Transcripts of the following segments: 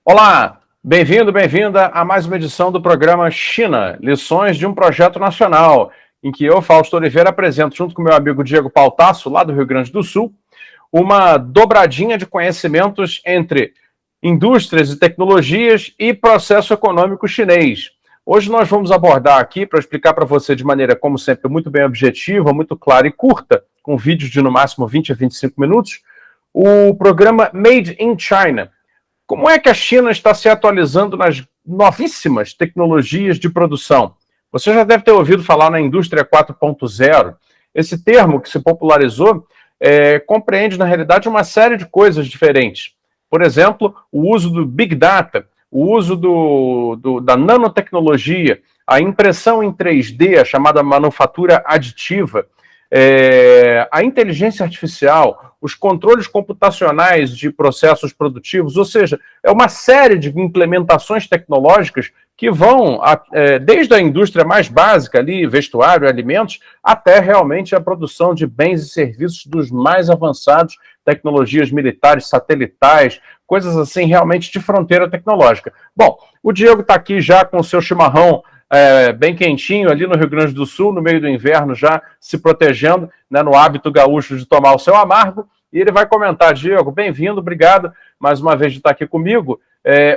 Olá, bem-vindo, bem-vinda a mais uma edição do programa China, lições de um projeto nacional, em que eu, Fausto Oliveira, apresento, junto com meu amigo Diego Pautasso, lá do Rio Grande do Sul, uma dobradinha de conhecimentos entre indústrias e tecnologias e processo econômico chinês. Hoje nós vamos abordar aqui, para explicar para você de maneira, como sempre, muito bem objetiva, muito clara e curta, com vídeos de no máximo 20 a 25 minutos, o programa Made in China. Como é que a China está se atualizando nas novíssimas tecnologias de produção? Você já deve ter ouvido falar na indústria 4.0. Esse termo que se popularizou compreende, na realidade, uma série de coisas diferentes. Por exemplo, o uso do Big Data, o uso da nanotecnologia, a impressão em 3D, a chamada manufatura aditiva, a inteligência artificial, os controles computacionais de processos produtivos, ou seja, é uma série de implementações tecnológicas que vão desde a indústria mais básica, ali, vestuário, alimentos, até realmente a produção de bens e serviços dos mais avançados, tecnologias militares, satelitais, coisas assim realmente de fronteira tecnológica. Bom, o Diego está aqui já com o seu chimarrão bem quentinho ali no Rio Grande do Sul, no meio do inverno, já se protegendo, né, no hábito gaúcho de tomar o seu amargo, e ele vai comentar. Diego, bem-vindo, obrigado mais uma vez de estar aqui comigo.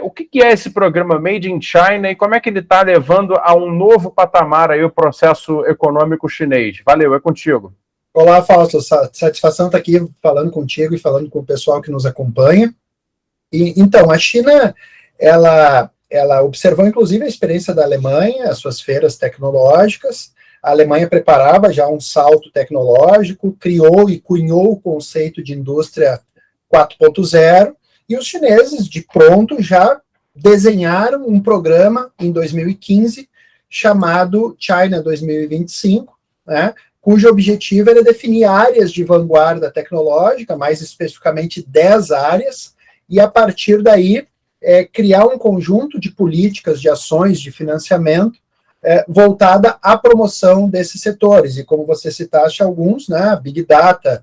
O que é esse programa Made in China e como é que ele está levando a um novo patamar aí o processo econômico chinês? Valeu, é contigo. Olá, Fausto, satisfação estar aqui falando contigo e falando com o pessoal que nos acompanha. Então, a China, ela observou, inclusive, a experiência da Alemanha, as suas feiras tecnológicas. A Alemanha preparava já um salto tecnológico, criou e cunhou o conceito de indústria 4.0, e os chineses, de pronto, já desenharam um programa em 2015 chamado China 2025, né, cujo objetivo era definir áreas de vanguarda tecnológica, mais especificamente 10 áreas, e a partir daí criar um conjunto de políticas, de ações de financiamento voltada à promoção desses setores. E como você citaste alguns, né, Big Data,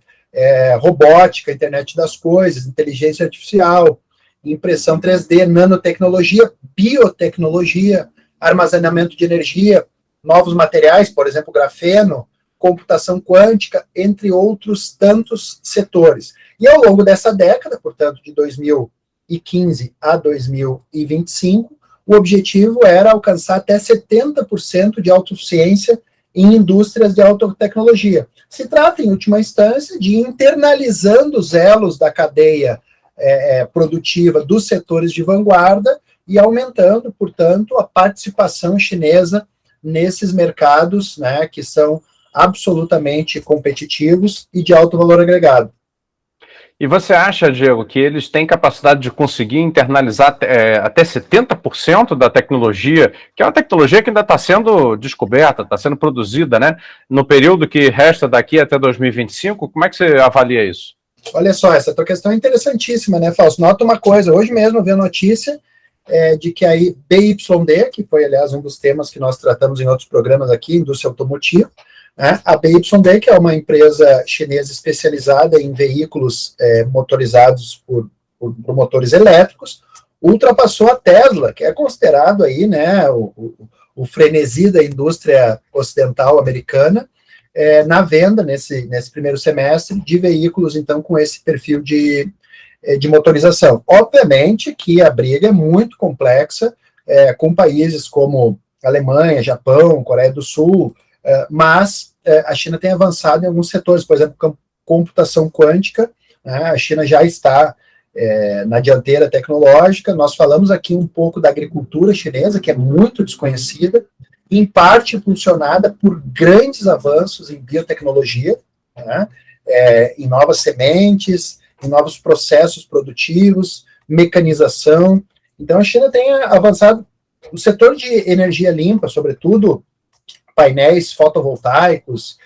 robótica, internet das coisas, inteligência artificial, impressão 3D, nanotecnologia, biotecnologia, armazenamento de energia, novos materiais, por exemplo, grafeno, computação quântica, entre outros tantos setores. E ao longo dessa década, portanto, de 2015 a 2025, o objetivo era alcançar até 70% de autossuficiência em indústrias de alta tecnologia. Se trata, em última instância, de internalizando os elos da cadeia produtiva dos setores de vanguarda e aumentando, portanto, a participação chinesa nesses mercados, né, que são absolutamente competitivos e de alto valor agregado. E você acha, Diego, que eles têm capacidade de conseguir internalizar até 70% da tecnologia, que é uma tecnologia que ainda está sendo descoberta, está sendo produzida, né? No período que resta daqui até 2025, como é que você avalia isso? Olha só, essa tua questão é interessantíssima, né, Fausto? Nota uma coisa, hoje mesmo eu vi a notícia de que a BYD, que foi, aliás, um dos temas que nós tratamos em outros programas aqui, indústria automotiva, a BYD, que é uma empresa chinesa especializada em veículos motorizados por motores elétricos, ultrapassou a Tesla, que é considerado aí, né, o frenesi da indústria ocidental americana, na venda, nesse primeiro semestre, de veículos, então, com esse perfil de motorização. Obviamente que a briga é muito complexa, com países como Alemanha, Japão, Coreia do Sul, mas a China tem avançado em alguns setores, por exemplo, computação quântica, né, a China já está na dianteira tecnológica. Nós falamos aqui um pouco da agricultura chinesa, que é muito desconhecida, em parte impulsionada por grandes avanços em biotecnologia, né, em novas sementes, em novos processos produtivos, mecanização. Então, a China tem avançado. O setor de energia limpa, sobretudo painéis fotovoltaicos,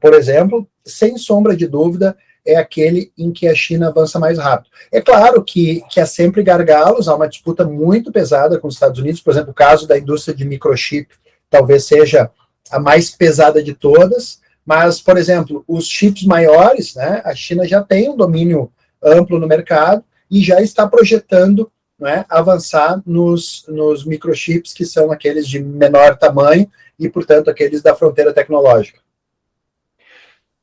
por exemplo, sem sombra de dúvida, é aquele em que a China avança mais rápido. É claro que há sempre gargalos, há uma disputa muito pesada com os Estados Unidos. Por exemplo, o caso da indústria de microchip talvez seja a mais pesada de todas, mas, por exemplo, os chips maiores, né, a China já tem um domínio amplo no mercado e já está projetando né, avançar nos microchips, que são aqueles de menor tamanho e, portanto, aqueles da fronteira tecnológica.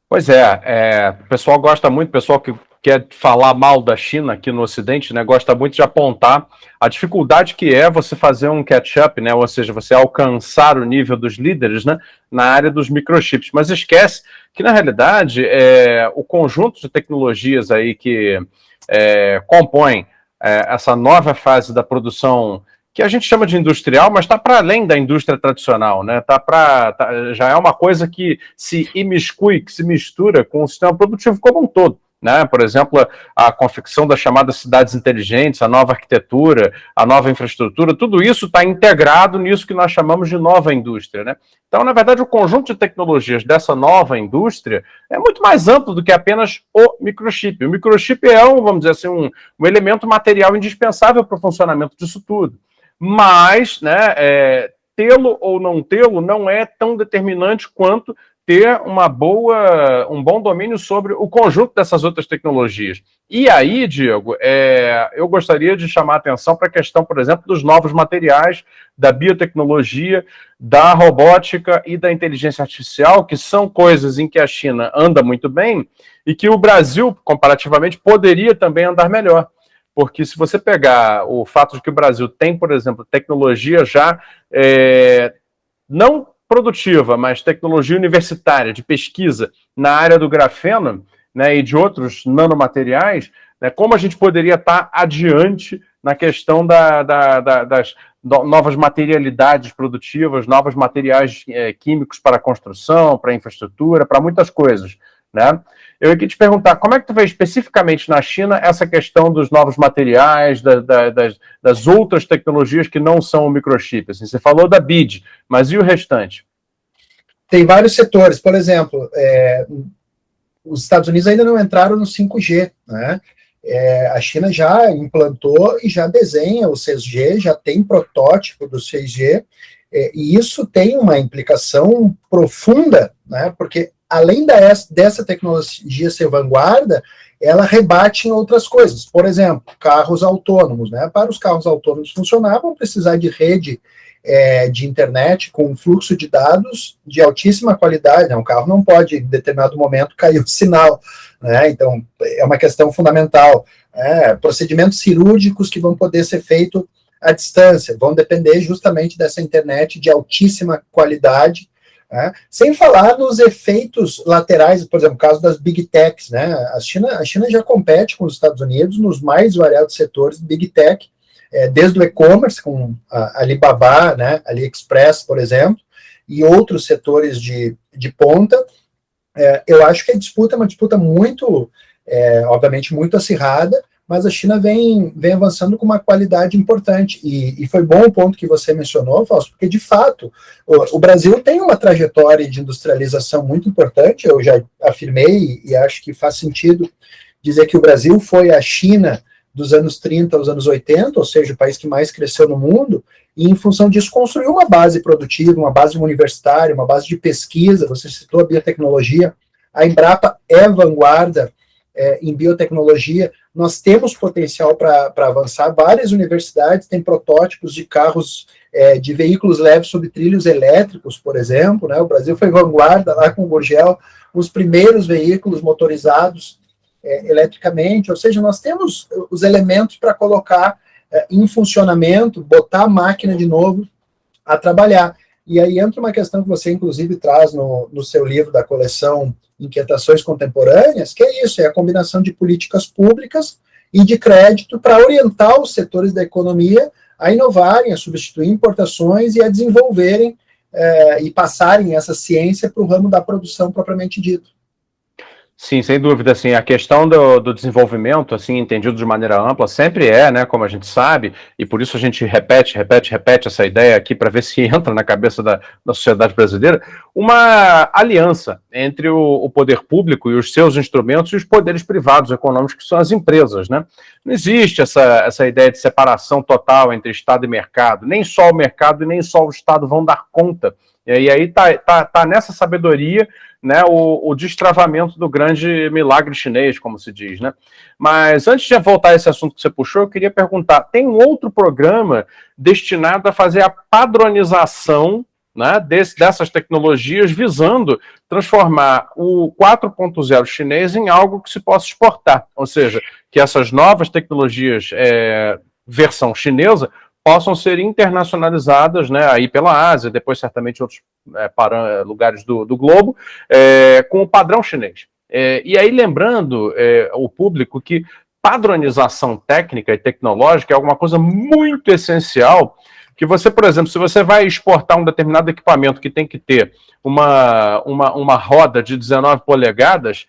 Pois é, o pessoal gosta muito, o pessoal que quer falar mal da China aqui no Ocidente, né, gosta muito de apontar a dificuldade que é você fazer um catch-up, né, ou seja, você alcançar o nível dos líderes, né, na área dos microchips. Mas esquece que, na realidade, o conjunto de tecnologias aí que compõem essa nova fase da produção, que a gente chama de industrial, mas está para além da indústria tradicional, né? Já é uma coisa que se imiscui, que se mistura com o sistema produtivo como um todo, né? Por exemplo, a confecção das chamadas cidades inteligentes, a nova arquitetura, a nova infraestrutura, tudo isso está integrado nisso que nós chamamos de nova indústria, né? Então, na verdade, o conjunto de tecnologias dessa nova indústria é muito mais amplo do que apenas o microchip. O microchip é, vamos dizer assim, um elemento material indispensável para o funcionamento disso tudo. Mas, né, tê-lo ou não tê-lo não é tão determinante quanto ter um bom domínio sobre o conjunto dessas outras tecnologias. E aí, Diego, eu gostaria de chamar a atenção para a questão, por exemplo, dos novos materiais, da biotecnologia, da robótica e da inteligência artificial, que são coisas em que a China anda muito bem e que o Brasil, comparativamente, poderia também andar melhor. Porque se você pegar o fato de que o Brasil tem, por exemplo, tecnologia já não produtiva, mas tecnologia universitária, de pesquisa na área do grafeno, né, e de outros nanomateriais, né, como a gente poderia estar adiante na questão das novas materialidades produtivas, novos materiais químicos para a construção, para a infraestrutura, para muitas coisas, né? Eu queria te perguntar, como é que tu vê especificamente na China essa questão dos novos materiais, das outras tecnologias que não são o microchip? Assim, você falou da BID, mas e o restante? Tem vários setores, por exemplo, os Estados Unidos ainda não entraram no 5G, né? A China já implantou e já desenha o 6G, já tem protótipo do 6G, e isso tem uma implicação profunda, né? Porque além dessa tecnologia ser vanguarda, ela rebate em outras coisas. Por exemplo, carros autônomos, né? Para os carros autônomos funcionar, vão precisar de rede de internet com fluxo de dados de altíssima qualidade, né? Um carro não pode, em determinado momento, cair o sinal, né? Então, é uma questão fundamental. Procedimentos cirúrgicos que vão poder ser feitos à distância, vão depender justamente dessa internet de altíssima qualidade, sem falar nos efeitos laterais, por exemplo, o caso das Big Techs, né? A China já compete com os Estados Unidos nos mais variados setores de Big Tech, desde o e-commerce, com a Alibaba, né, AliExpress, por exemplo, e outros setores de ponta. Eu acho que a disputa é uma disputa muito, obviamente, muito acirrada, mas a China vem avançando com uma qualidade importante, e foi bom o ponto que você mencionou, Fausto, porque, de fato, o Brasil tem uma trajetória de industrialização muito importante, eu já afirmei, e acho que faz sentido dizer que o Brasil foi a China dos anos 30 aos anos 80, ou seja, o país que mais cresceu no mundo, e em função disso construiu uma base produtiva, uma base universitária, uma base de pesquisa, você citou a biotecnologia, a Embrapa é vanguarda em biotecnologia, nós temos potencial para avançar, várias universidades têm protótipos de carros, de veículos leves sobre trilhos elétricos, por exemplo, né? O Brasil foi vanguarda lá com o Gurgel, os primeiros veículos motorizados eletricamente, ou seja, nós temos os elementos para colocar em funcionamento, botar a máquina de novo a trabalhar. E aí entra uma questão que você, inclusive, traz no seu livro da coleção Inquietações Contemporâneas, que é isso, é a combinação de políticas públicas e de crédito para orientar os setores da economia a inovarem, a substituir importações e a desenvolverem e passarem essa ciência para o ramo da produção propriamente dito. Sim, sem dúvida, assim, a questão do desenvolvimento, assim, entendido de maneira ampla, sempre né, como a gente sabe, e por isso a gente repete essa ideia aqui para ver se entra na cabeça da sociedade brasileira, uma aliança entre o poder público e os seus instrumentos e os poderes privados econômicos, que são as empresas, né? Não existe essa ideia de separação total entre Estado e mercado, nem só o mercado e nem só o Estado vão dar conta E aí tá nessa sabedoria, né, o destravamento do grande milagre chinês, como se diz, né? Mas antes de voltar a esse assunto que você puxou, eu queria perguntar, tem um outro programa destinado a fazer a padronização, né, dessas tecnologias, visando transformar o 4.0 chinês em algo que se possa exportar, ou seja, que essas novas tecnologias versão chinesa possam ser internacionalizadas, né, aí pela Ásia, depois certamente em outros lugares do globo, com o padrão chinês. E aí lembrando o público que padronização técnica e tecnológica é alguma coisa muito essencial, que você, por exemplo, se você vai exportar um determinado equipamento que tem que ter uma roda de 19 polegadas,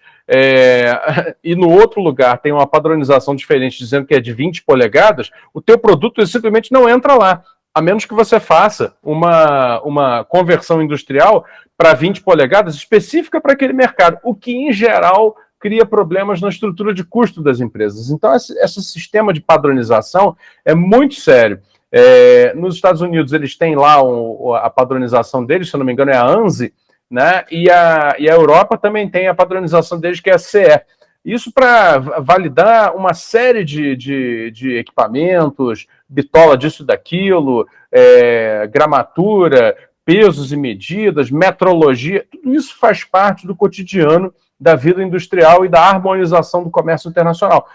e no outro lugar tem uma padronização diferente dizendo que é de 20 polegadas, o teu produto simplesmente não entra lá, a menos que você faça uma conversão industrial para 20 polegadas específica para aquele mercado, o que, em geral, cria problemas na estrutura de custo das empresas. Então, esse sistema de padronização é muito sério. Nos Estados Unidos, eles têm lá a padronização deles, se eu não me engano, é a ANSI, né? E a Europa também tem a padronização deles, que é a CE. Isso para validar uma série de equipamentos, bitola disso e daquilo, gramatura, pesos e medidas, metrologia, tudo isso faz parte do cotidiano da vida industrial e da harmonização do comércio internacional.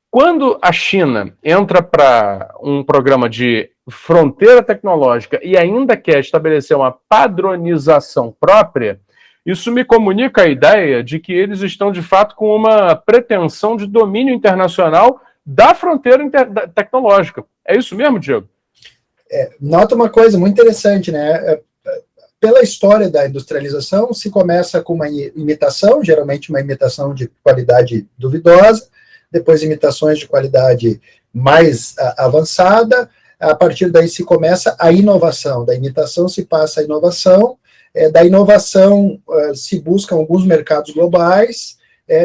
Quando a China entra para um programa de fronteira tecnológica e ainda quer estabelecer uma padronização própria, isso me comunica a ideia de que eles estão, de fato, com uma pretensão de domínio internacional da fronteira tecnológica. É isso mesmo, Diego? Nota uma coisa muito interessante, né? Pela história da industrialização, se começa com uma imitação, geralmente uma imitação de qualidade duvidosa, depois imitações de qualidade mais avançada, a partir daí se começa a inovação, da imitação se passa a inovação, da inovação se buscam alguns mercados globais,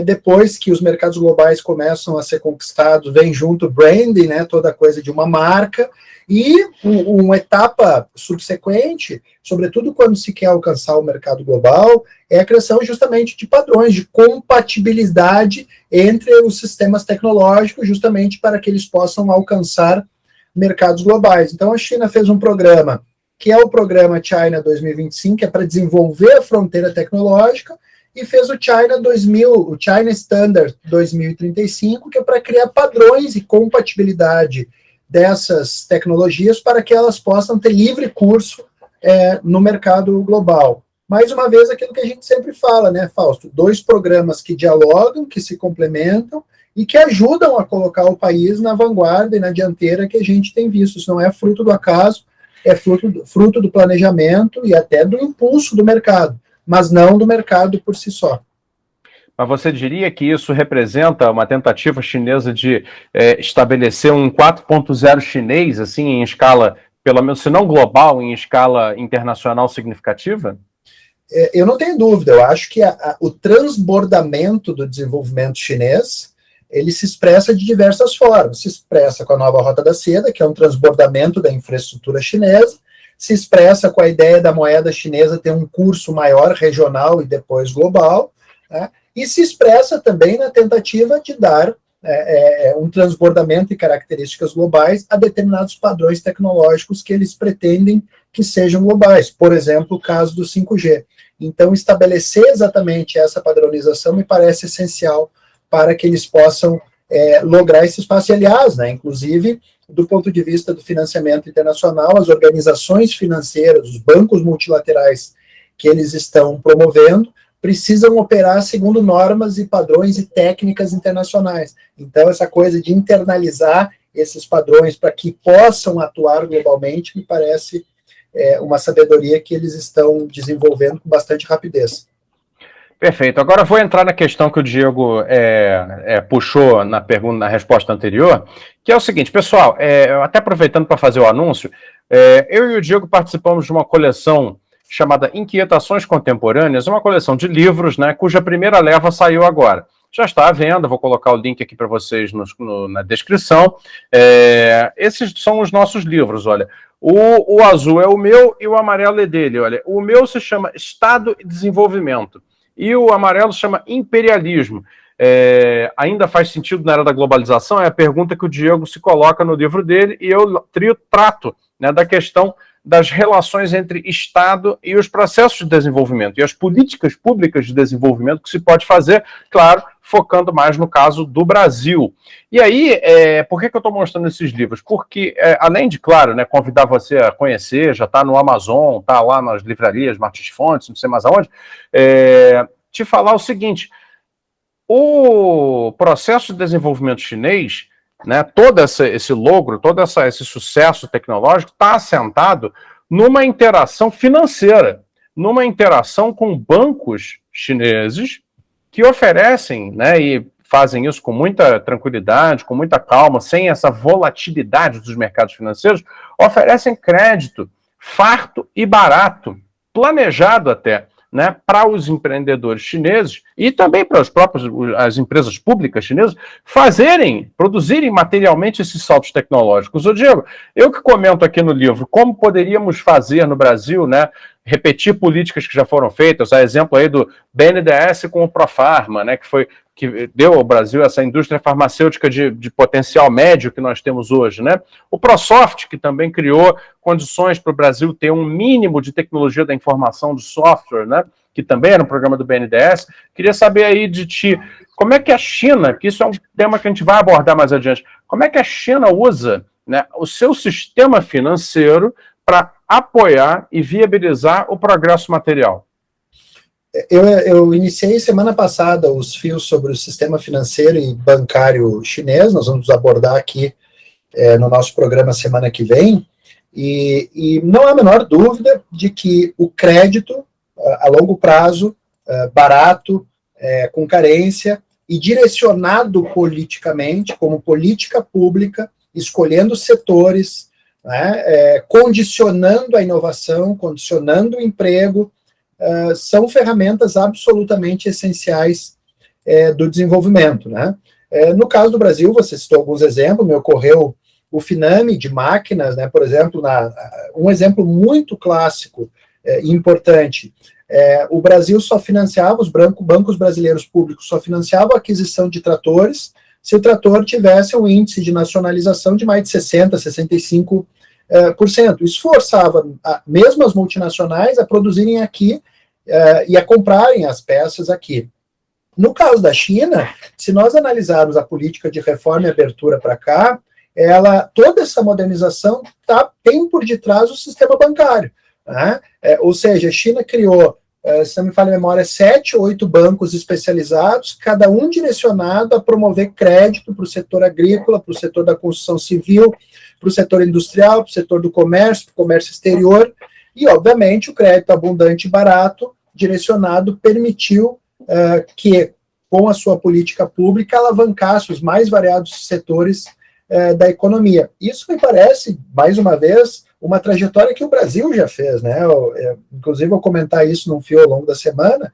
depois que os mercados globais começam a ser conquistados, vem junto o branding, né, toda coisa de uma marca, e uma etapa subsequente, sobretudo quando se quer alcançar o mercado global, é a criação justamente de padrões de compatibilidade entre os sistemas tecnológicos, justamente para que eles possam alcançar mercados globais. Então a China fez um programa, que é o programa China 2025, que é para desenvolver a fronteira tecnológica, e fez o China Standard 2035, que é para criar padrões e compatibilidade dessas tecnologias para que elas possam ter livre curso no mercado global. Mais uma vez, aquilo que a gente sempre fala, né, Fausto? 2 programas que dialogam, que se complementam e que ajudam a colocar o país na vanguarda e na dianteira que a gente tem visto. Isso não é fruto do acaso, é fruto do planejamento e até do impulso do mercado, mas não do mercado por si só. Mas você diria que isso representa uma tentativa chinesa de estabelecer um 4.0 chinês, assim, em escala, pelo menos, se não global, em escala internacional significativa? Eu não tenho dúvida, eu acho que o transbordamento do desenvolvimento chinês, ele se expressa de diversas formas. Se expressa com a nova Rota da Seda, que é um transbordamento da infraestrutura chinesa, se expressa com a ideia da moeda chinesa ter um curso maior regional e depois global, né? E se expressa também na tentativa de dar um transbordamento e características globais a determinados padrões tecnológicos que eles pretendem que sejam globais, por exemplo, o caso do 5G. Então, estabelecer exatamente essa padronização me parece essencial para que eles possam lograr esse espaço. E, aliás, né, inclusive, do ponto de vista do financiamento internacional, as organizações financeiras, os bancos multilaterais que eles estão promovendo, precisam operar segundo normas e padrões e técnicas internacionais. Então, essa coisa de internalizar esses padrões para que possam atuar globalmente, me parece uma sabedoria que eles estão desenvolvendo com bastante rapidez. Perfeito. Agora vou entrar na questão que o Diego puxou na resposta anterior, que é o seguinte, pessoal, até aproveitando para fazer o anúncio, eu e o Diego participamos de uma coleção chamada Inquietações Contemporâneas, uma coleção de livros, né, cuja primeira leva saiu agora. já está à venda, vou colocar o link aqui para vocês na descrição. Esses são os nossos livros, olha. O azul é o meu e o amarelo é dele, olha. O meu se chama Estado e Desenvolvimento e o amarelo se chama Imperialismo. Ainda faz sentido na era da globalização? É a pergunta que o Diego se coloca no livro dele e eu trato, né, da questão das relações entre Estado e os processos de desenvolvimento e as políticas públicas de desenvolvimento que se pode fazer, claro, focando mais no caso do Brasil. E aí, por que eu estou mostrando esses livros? Porque, além de, claro, né, convidar você a conhecer, já está no Amazon, está lá nas livrarias, Martins Fontes, não sei mais aonde, te falar o seguinte, o processo de desenvolvimento chinês, né, todo esse logro, todo esse sucesso tecnológico está assentado numa interação financeira, numa interação com bancos chineses que oferecem, né, e fazem isso com muita tranquilidade, com muita calma, sem essa volatilidade dos mercados financeiros, oferecem crédito farto e barato, planejado até, né, para os empreendedores chineses e também para as empresas públicas chinesas produzirem materialmente esses saltos tecnológicos. Ô Diego, eu que comento aqui no livro como poderíamos fazer no Brasil, né, repetir políticas que já foram feitas, a exemplo aí do BNDES com o Profarma, né, que deu ao Brasil essa indústria farmacêutica de potencial médio que nós temos hoje, né? O ProSoft, que também criou condições para o Brasil ter um mínimo de tecnologia da informação de software, né? Que também era um programa do BNDES. Queria saber aí de ti, como é que a China, que isso é um tema que a gente vai abordar mais adiante, como é que a China usa, né, o seu sistema financeiro para apoiar e viabilizar o progresso material? Eu iniciei semana passada os fios sobre o sistema financeiro e bancário chinês, nós vamos abordar aqui no nosso programa semana que vem, e não há a menor dúvida de que o crédito a longo prazo, barato, com carência e direcionado politicamente, como política pública, escolhendo setores, né, condicionando a inovação, condicionando o emprego, são ferramentas absolutamente essenciais do desenvolvimento, né? No caso do Brasil, você citou alguns exemplos, me ocorreu o Finame de máquinas, né? Por exemplo, um exemplo muito clássico e importante, o Brasil só financiava, os bancos brasileiros públicos só financiavam a aquisição de tratores se o trator tivesse um índice de nacionalização de mais de 60%, 65%. Isso forçava mesmo as multinacionais a produzirem aqui e a comprarem as peças aqui. No caso da China, se nós analisarmos a política de reforma e abertura para cá, toda essa modernização tem por detrás o sistema bancário, né? Ou seja, a China criou, se não me falha a memória, 7 ou 8 bancos especializados, cada um direcionado a promover crédito para o setor agrícola, para o setor da construção civil, para o setor industrial, para o setor do comércio, para o comércio exterior, e, obviamente, o crédito abundante e barato, direcionado, permitiu que, com a sua política pública, alavancasse os mais variados setores da economia. Isso me parece, mais uma vez, uma trajetória que o Brasil já fez, né? Inclusive, vou comentar isso num fio ao longo da semana.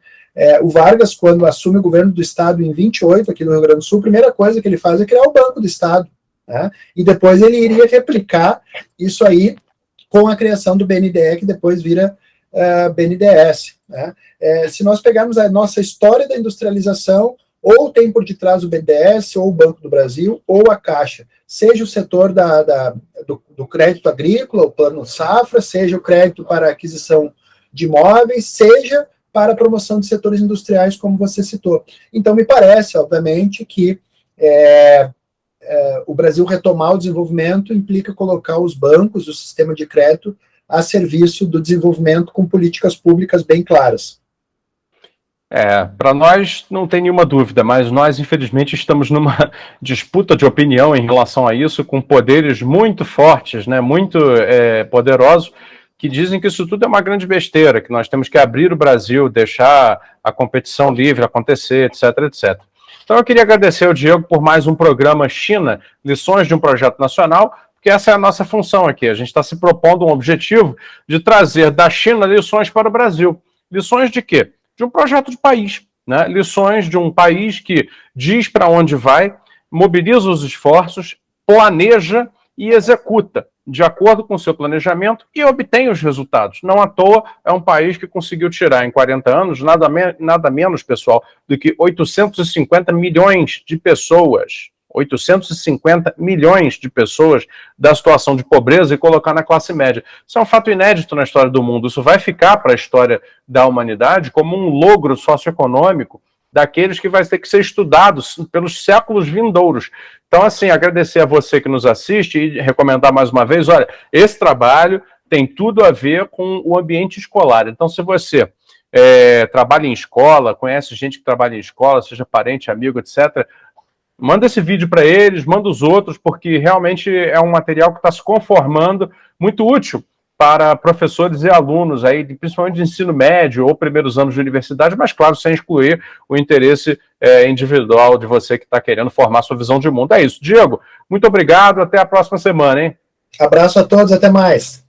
O Vargas, quando assume o governo do Estado em 28, aqui no Rio Grande do Sul, a primeira coisa que ele faz é criar o Banco do Estado, né? E depois ele iria replicar isso aí com a criação do BNDE, que depois vira BNDES, né? Se nós pegarmos a nossa história da industrialização, ou tem por detrás o BNDES, ou o Banco do Brasil, ou a Caixa, seja o setor do crédito agrícola, o Plano Safra, seja o crédito para aquisição de imóveis, seja para a promoção de setores industriais, como você citou. Então, me parece, obviamente, que o Brasil retomar o desenvolvimento implica colocar os bancos, o sistema de crédito, a serviço do desenvolvimento com políticas públicas bem claras. Para nós não tem nenhuma dúvida, mas nós, infelizmente, estamos numa disputa de opinião em relação a isso, com poderes muito fortes, né, muito poderosos, que dizem que isso tudo é uma grande besteira, que nós temos que abrir o Brasil, deixar a competição livre acontecer, etc, etc. Então eu queria agradecer ao Diego por mais um programa China, Lições de um Projeto Nacional, porque essa é a nossa função aqui. A gente está se propondo um objetivo de trazer da China lições para o Brasil. Lições de quê? De um projeto de país, né? Lições de um país que diz para onde vai, mobiliza os esforços, planeja e executa de acordo com o seu planejamento e obtém os resultados. Não à toa, é um país que conseguiu tirar em 40 anos nada menos, pessoal, do que 850 milhões de pessoas. 850 milhões de pessoas da situação de pobreza e colocar na classe média. Isso é um fato inédito na história do mundo. Isso vai ficar para a história da humanidade como um logro socioeconômico daqueles que vai ter que ser estudados pelos séculos vindouros. Então, assim, agradecer a você que nos assiste e recomendar mais uma vez, olha, esse trabalho tem tudo a ver com o ambiente escolar. Então, se você trabalha em escola, conhece gente que trabalha em escola, seja parente, amigo, etc., manda esse vídeo para eles, manda os outros, porque realmente é um material que está se conformando, muito útil para professores e alunos, aí, principalmente de ensino médio ou primeiros anos de universidade, mas, claro, sem excluir o interesse individual de você que está querendo formar sua visão de mundo. É isso. Diego, muito obrigado, até a próxima semana, hein? Abraço a todos, até mais.